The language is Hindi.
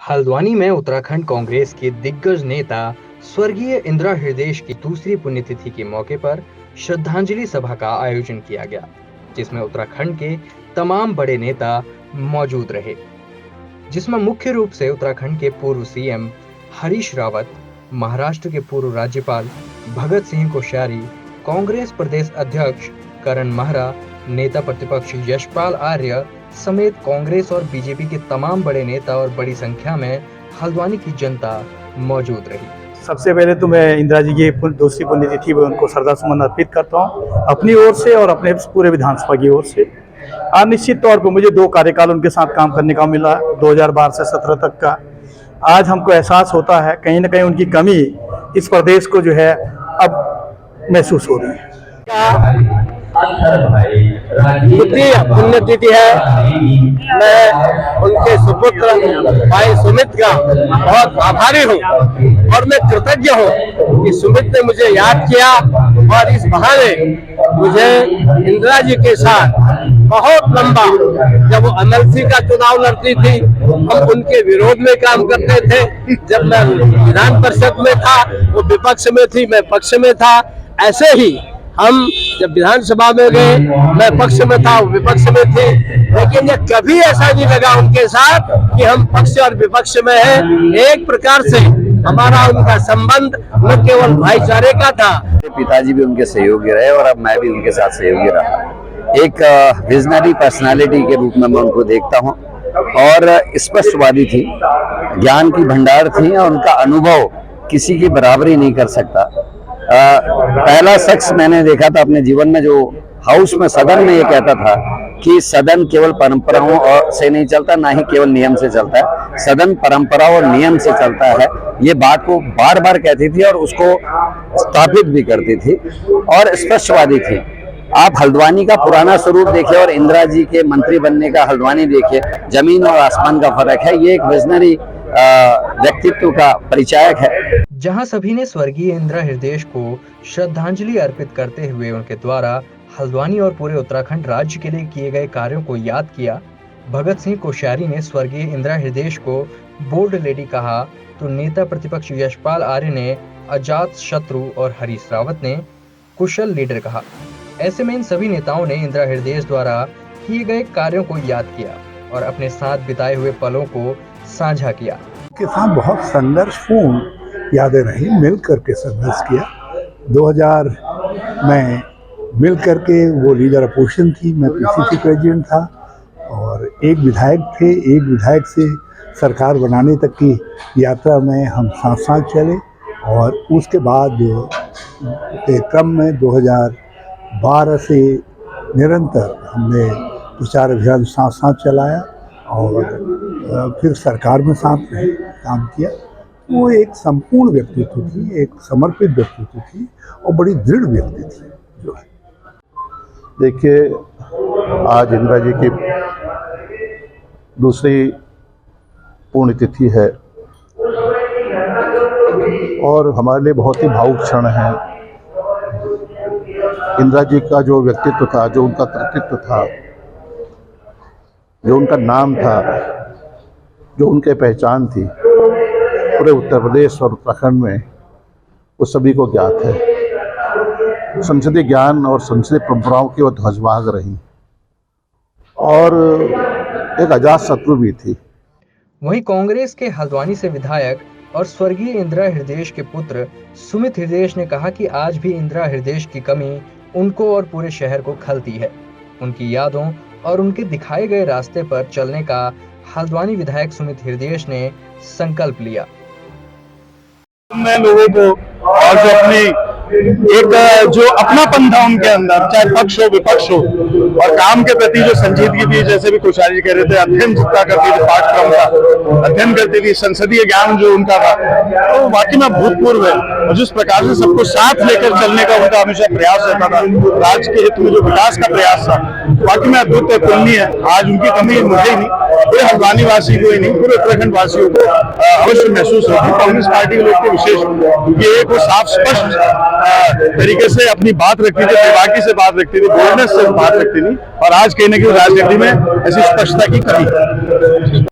हल्द्वानी में उत्तराखंड कांग्रेस के दिग्गज नेता स्वर्गीय इंदिरा हृदयेश की दूसरी पुण्यतिथि के मौके पर श्रद्धांजलि सभा का आयोजन किया गया, जिसमें उत्तराखंड के तमाम बड़े नेता मौजूद रहे, जिसमें मुख्य रूप से उत्तराखंड के पूर्व सीएम हरीश रावत, महाराष्ट्र के पूर्व राज्यपाल भगत सिंह कोश्यारी, कांग्रेस प्रदेश अध्यक्ष करण महरा, नेता प्रतिपक्ष यशपाल आर्य समेत कांग्रेस और बीजेपी के तमाम बड़े नेता और बड़ी संख्या में हल्द्वानी की जनता मौजूद रही। सबसे पहले तो मैं इंदिरा जी की दूसरी पुण्यतिथि में उनको श्रद्धा सुमन अर्पित करता हूं, अपनी ओर से और अपने पूरे विधानसभा की ओर से। निश्चित तौर पर मुझे 2 कार्यकाल उनके साथ काम करने का मिला, 2012 से 17 तक का। आज हमको एहसास होता है कहीं ना कहीं उनकी कमी इस प्रदेश को जो है अब महसूस हो रही है। द्वितीय पुण्यतिथि है। मैं उनके सुपुत्र भाई सुमित का बहुत आभारी हूँ और मैं कृतज्ञ हूँ कि सुमित ने मुझे याद किया और इस बहाने मुझे इंदिरा जी के साथ बहुत लंबा, जब वो एमएलसी का चुनाव लड़ती थी हम उनके विरोध में काम करते थे। जब मैं विधान परिषद में था वो विपक्ष में थी, मैं पक्ष में था। ऐसे ही हम जब विधानसभा में गए, मैं पक्ष में था, वो विपक्ष में थे, लेकिन ये कभी ऐसा नहीं लगा उनके साथ कि हम पक्ष और विपक्ष में हैं। एक प्रकार से हमारा उनका संबंध न केवल भाईचारे का था। पिताजी भी उनके सहयोगी रहे और अब मैं भी उनके साथ सहयोगी रहा। एक विजनरी पर्सनालिटी के रूप में मैं उनको देखता हूँ और स्पष्टवादी थी, ज्ञान की भंडार थी और उनका अनुभव किसी की बराबरी नहीं कर सकता। पहला शख्स मैंने देखा था अपने जीवन में जो हाउस में, सदन में ये कहता था कि सदन केवल परंपराओं और से नहीं चलता, ना ही केवल नियम से चलता है, सदन परंपरा और नियम से चलता है। ये बात को बार बार कहती थी और उसको स्थापित भी करती थी और स्पष्टवादी थी। आप हल्द्वानी का पुराना स्वरूप देखिए और इंदिरा जी के मंत्री बनने का हल्द्वानी देखिए, जमीन और आसमान का फर्क है। ये एक विजनरी व्यक्तित्व का परिचायक है। जहां सभी ने स्वर्गीय इंदिरा हृदयेश को श्रद्धांजलि अर्पित करते हुए उनके द्वारा हल्द्वानी और पूरे उत्तराखंड राज्य के लिए किए गए कार्यों को याद किया। भगत सिंह कोश्यारी ने स्वर्गीय इंदिरा हृदयेश को बोल्ड लेडी कहा, तो नेता प्रतिपक्ष यशपाल आर्य ने अजात शत्रु और हरीश रावत ने कुशल लीडर कहा। ऐसे में इन सभी नेताओं ने इंदिरा हृदयेश द्वारा किए गए कार्यों को याद किया और अपने साथ बिताए हुए पलों को साझा किया। के साथ बहुत संघर्षपूर्ण यादें रही, मिल करके संघर्ष किया। 2000 में मिल करके वो लीडर अपोजिशन थी, मैं पीसीसी प्रेसिडेंट था और एक विधायक थे। एक विधायक से सरकार बनाने तक की यात्रा में हम साथ साथ चले और उसके बाद के क्रम में 2012 से निरंतर हमने प्रचार अभियान साथ साथ चलाया और फिर सरकार में साथ रहे, काम किया। वो एक संपूर्ण व्यक्तित्व थी, एक समर्पित व्यक्तित्व थी और बड़ी दृढ़ व्यक्ति थी जो है। देखिए, आज इंदिरा जी की दूसरी पुण्यतिथि है और हमारे लिए बहुत ही भावुक क्षण है। इंदिरा जी का जो व्यक्तित्व था, जो उनका कृतित्व था, जो उनका नाम था, जो उनके पहचान थी, पूरे उत्तर प्रदेश और उत्तराखंड में वो सभी को ज्ञात है। संसदीय ज्ञान और संसदीय परंपराओं की वो ध्वजवाहक रही और एक अजात शत्रु भी थी। वहीं कांग्रेस के हल्द्वानी से विधायक और स्वर्गीय इंदिरा हृदयेश के पुत्र सुमित हृदयेश ने कहा कि आज भी इंदिरा हृदयेश की कमी उनको और पूरे शहर को खलती है। उनकी यादों और उनके दिखाए गए रास्ते पर चलने का हल्द्वानी विधायक सुमित हृदयेश ने संकल्प लिया। मैं लोगों को और जो अपनी जो अपनापन था उनके अंदर, चाहे पक्ष हो विपक्ष हो, और काम के प्रति जो संजीदगी थी, जैसे भी कोश्यारी जी कह रहे थे, अध्ययन जितना करती थी, पाठ्यक्रम का अध्ययन करती थी, संसदीय ज्ञान जो उनका था, तो वाकई में भूतपूर्व है। और जिस प्रकार से सबको साथ लेकर चलने का उनका हमेशा प्रयास रहता था, राज्य के हित में जो विकास का प्रयास था, वाकई में अद्भुत पुण्य है। आज उनकी कमी मुझे ही नहीं, पूरे हल्द्वानी वासी को ही नहीं, पूरे उत्तराखंड वासियों को अवश्य महसूस होगी। कांग्रेस पार्टी के लोग को विशेष, क्योंकि एक वो साफ स्पष्ट तरीके से अपनी बात रखती थी, बेबाकी से बात रखती थी, बोल्डनेस से बात रखती थी, और आज कहीं ना कहीं राजनीति में ऐसी स्पष्टता की कमी है।